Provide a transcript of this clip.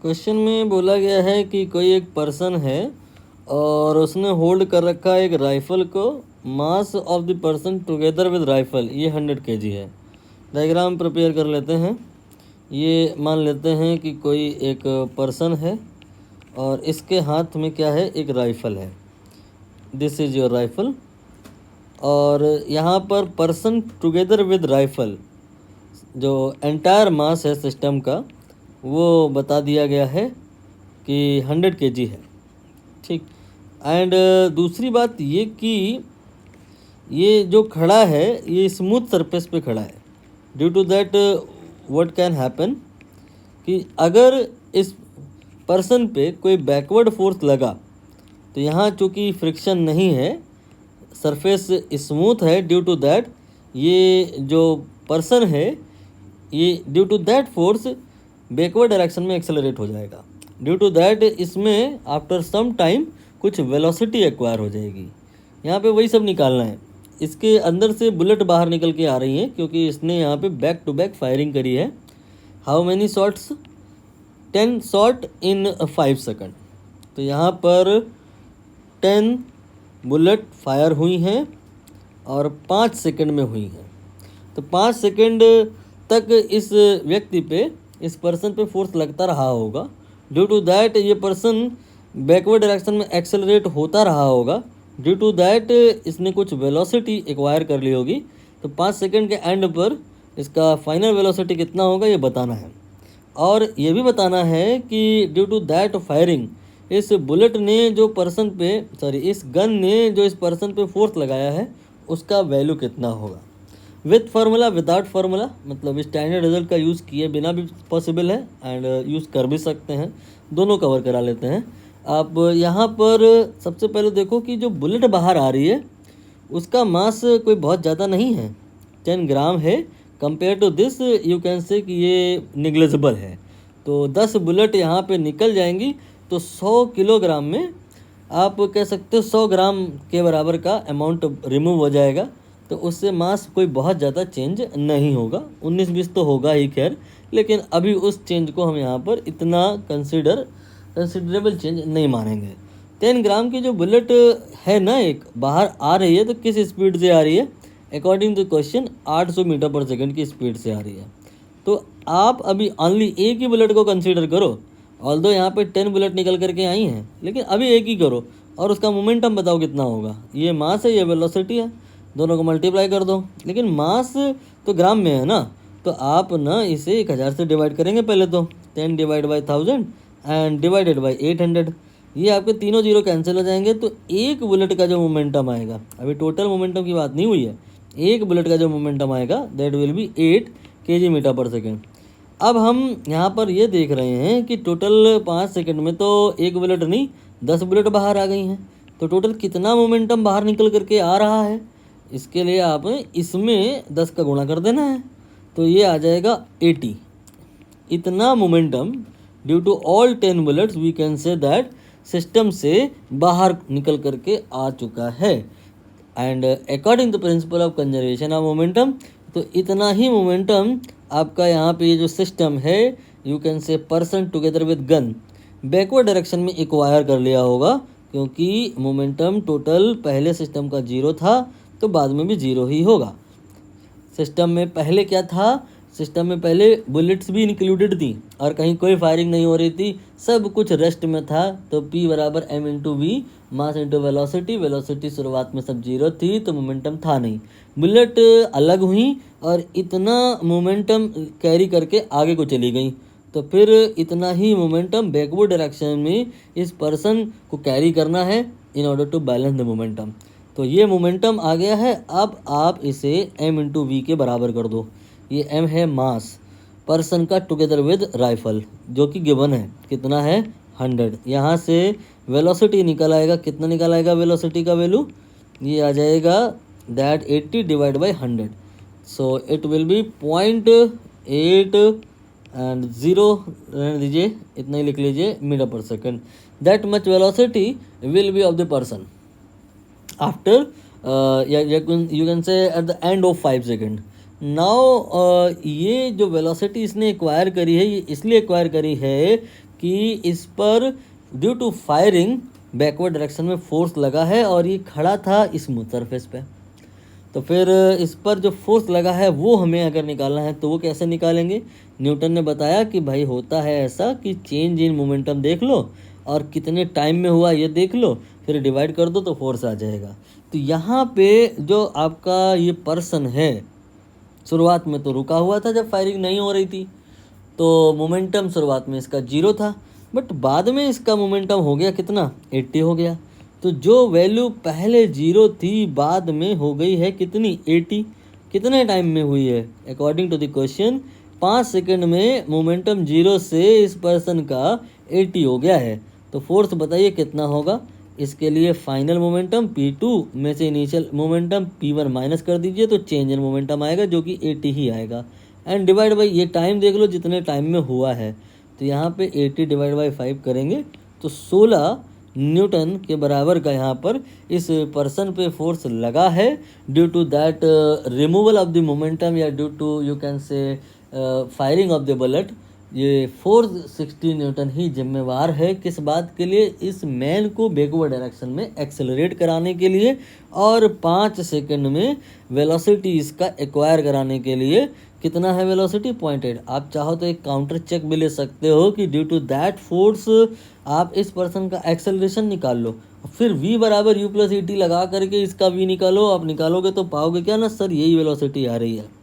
Question में बोला गया है कि कोई एक पर्सन है और उसने होल्ड कर रखा है एक राइफल को। Mass of the person together with rifle ये 100 kg है। डायग्राम प्रिपेयर कर लेते हैं। ये मान लेते हैं कि कोई एक पर्सन है और इसके हाथ में क्या है, एक राइफल है। This is your rifle. और यहाँ पर पर्सन टुगेदर विद राइफल जो एंटायर मास है सिस्टम का वो बता दिया गया है कि 100 kg है। ठीक। एंड दूसरी बात ये कि ये जो खड़ा है ये स्मूथ सरफेस पे खड़ा है। Due to that what can happen कि अगर इस पर्सन पे कोई बैकवर्ड फोर्स लगा तो यहाँ चूँकि फ्रिक्शन नहीं है, सरफेस स्मूथ है, ड्यू टू दैट ये जो पर्सन है ये due to that force backward direction में एक्सेलरेट हो जाएगा। ड्यू टू दैट इसमें आफ्टर सम टाइम कुछ वेलोसिटी एक्वायर हो जाएगी। यहाँ पे वही सब निकालना है। इसके अंदर से बुलेट बाहर निकल के आ रही है क्योंकि इसने यहाँ पे बैक टू बैक फायरिंग करी है। How many shots? 10 shot in 5 second. तो यहाँ पर 10 बुलेट फायर हुई हैं और 5 सेकंड में हुई हैं। तो 5 सेकंड तक इस व्यक्ति पे, इस पर्सन पे फोर्स लगता रहा होगा। ड्यू टू दैट ये पर्सन बैकवर्ड डायरेक्शन में एक्सेलरेट होता रहा होगा। ड्यू टू दैट इसने कुछ वेलोसिटी एक्वायर कर ली होगी। तो 5 सेकंड के एंड पर इसका फाइनल वेलोसिटी कितना होगा ये बताना है। और ये भी बताना है कि ड्यू टू दैट फायरिंग इस बुलेट ने जो पर्सन पे, इस गन ने जो इस पर्सन पे फोर्स लगाया है उसका वैल्यू कितना होगा। विथ फार्मूला, विदाउट फार्मूला, मतलब स्टैंडर्ड रिजल्ट का यूज़ किए बिना भी पॉसिबल है एंड यूज़ कर भी सकते हैं। दोनों कवर करा लेते हैं। आप यहाँ पर सबसे पहले देखो कि जो बुलेट बाहर आ रही है उसका मास कोई बहुत ज़्यादा नहीं है, 10 ग्राम है। Compare to this you can say कि ये निग्लेजिबल है। तो 10 बुलेट यहाँ पे निकल जाएंगी तो 100 किलोग्राम में आप कह सकते हो 100 ग्राम के बराबर का अमाउंट रिमूव हो जाएगा। तो उससे मास कोई बहुत ज़्यादा चेंज नहीं होगा। 19-20 तो होगा ही खैर, लेकिन अभी उस चेंज को हम यहाँ पर इतना कंसिडरेबल चेंज नहीं मानेंगे। 10 ग्राम की जो बुलेट है ना एक बाहर आ रही है तो किस स्पीड से आ रही है? अकॉर्डिंग टू क्वेश्चन 800 मीटर पर सेकंड की स्पीड से आ रही है। तो आप अभी ओनली एक ही बुलेट को कंसीडर करो। ऑल्दो यहाँ पे 10 बुलेट निकल करके आई हैं, लेकिन अभी एक ही करो और उसका मोमेंटम बताओ कितना होगा। ये मास है, ये वेलोसिटी है, दोनों को मल्टीप्लाई कर दो। लेकिन मास तो ग्राम में है ना, तो आप ना इसे 1000 से डिवाइड करेंगे पहले तो। 10 divide by 1000 and divided by 800। ये आपके तीनों जीरो कैंसिल हो जाएंगे। तो एक बुलेट का जो मोमेंटम आएगा, अभी टोटल मोमेंटम की बात नहीं हुई है, एक बुलेट का जो मोमेंटम आएगा that will be 8 kg metre पर सेकेंड। अब हम यहाँ पर ये देख रहे हैं कि टोटल 5 सेकंड में तो एक बुलेट नहीं 10 बुलेट बाहर आ गई हैं। तो टोटल कितना मोमेंटम बाहर निकल करके आ रहा है, इसके लिए आप इसमें 10 का गुणा कर देना है। तो ये आ जाएगा 80। इतना momentum due to all 10 bullets we can say that system से बाहर निकल करके आ चुका है। And according to principle of conservation of momentum, तो इतना ही मोमेंटम आपका यहाँ पे ये जो सिस्टम है यू कैन से person together with gun backward direction में एक्वायर कर लिया होगा। क्योंकि मोमेंटम टोटल पहले सिस्टम का 0 था तो बाद में भी 0 ही होगा। सिस्टम में पहले क्या था, सिस्टम में पहले बुलेट्स भी इंक्लूडेड थी और कहीं कोई फायरिंग नहीं हो रही थी, सब कुछ रेस्ट में था। तो P बराबर m into v, mass into velocity. Velocity शुरुआत में सब 0 थी तो मोमेंटम था नहीं। बुलेट अलग हुई और इतना मोमेंटम कैरी करके आगे को चली गई। तो फिर इतना ही मोमेंटम बैकवर्ड डायरेक्शन में इस पर्सन को कैरी करना है in order to balance the momentum. तो ये मोमेंटम आ गया है। अब आप इसे m इंटू वी के बराबर कर दो। ये m है मास पर्सन का टुगेदर विद राइफल जो कि गिवन है, कितना है 100। यहाँ से वेलोसिटी निकल आएगा, कितना निकल आएगा वेलोसिटी का वैल्यू, ये आ जाएगा that 80 divide by 100। So it will be 0.8 and 0 रहने दीजिए, इतना ही लिख लीजिए मीटर पर second. That much velocity will be of the person after you can से at the end of 5 second. Now ये जो वेलोसिटी इसने एक्वायर करी है ये इसलिए एक्वायर करी है कि इस पर due to firing backward direction में फोर्स लगा है और ये खड़ा था स्मूथ सरफेस पे। तो फिर इस पर जो फोर्स लगा है वो हमें अगर निकालना है तो वो कैसे निकालेंगे? न्यूटन ने बताया कि भाई होता है ऐसा कि चेंज इन मोमेंटम देख लो और कितने टाइम में हुआ ये देख लो, फिर डिवाइड कर दो तो फोर्स आ जाएगा। तो यहाँ पे जो आपका ये पर्सन है, शुरुआत में तो रुका हुआ था जब फायरिंग नहीं हो रही थी, तो मोमेंटम शुरुआत में इसका 0 था, बट बाद में इसका मोमेंटम हो गया कितना? 80 हो गया। तो जो वैल्यू पहले 0 थी बाद में हो गई है कितनी? 80। कितने टाइम में हुई है? According to the question 5 second में मोमेंटम 0 से इस पर्सन का 80 हो गया है। तो फोर्स बताइए कितना होगा? इसके लिए फाइनल मोमेंटम P2 में से इनिशियल मोमेंटम P1 माइनस कर दीजिए तो चेंज इन मोमेंटम आएगा जो कि 80 ही आएगा, एंड डिवाइड बाई ये टाइम देख लो जितने टाइम में हुआ है। तो यहाँ पे 80 डिवाइड बाई 5 करेंगे तो 16 न्यूटन के बराबर का यहाँ पर इस पर्सन पे फोर्स लगा है due to that removal of the momentum या due to you can say firing of the bullet. ये 460 न्यूटन ही जिम्मेवार है किस बात के लिए? इस मैन को बैकवर्ड डायरेक्शन में एक्सेलरेट कराने के लिए और 5 सेकंड में वेलोसिटी इसका एक्वायर कराने के लिए। कितना है वेलोसिटी? 0.8। आप चाहो तो एक काउंटर चेक भी ले सकते हो कि ड्यू टू दैट फोर्स आप इस पर्सन का एक्सेलरेशन निकाल लो, फिर v बराबर u प्लस ई टी लगा करके इसका v निकालो। आप निकालोगे तो पाओगे क्या ना, सर यही वेलोसिटी आ रही है।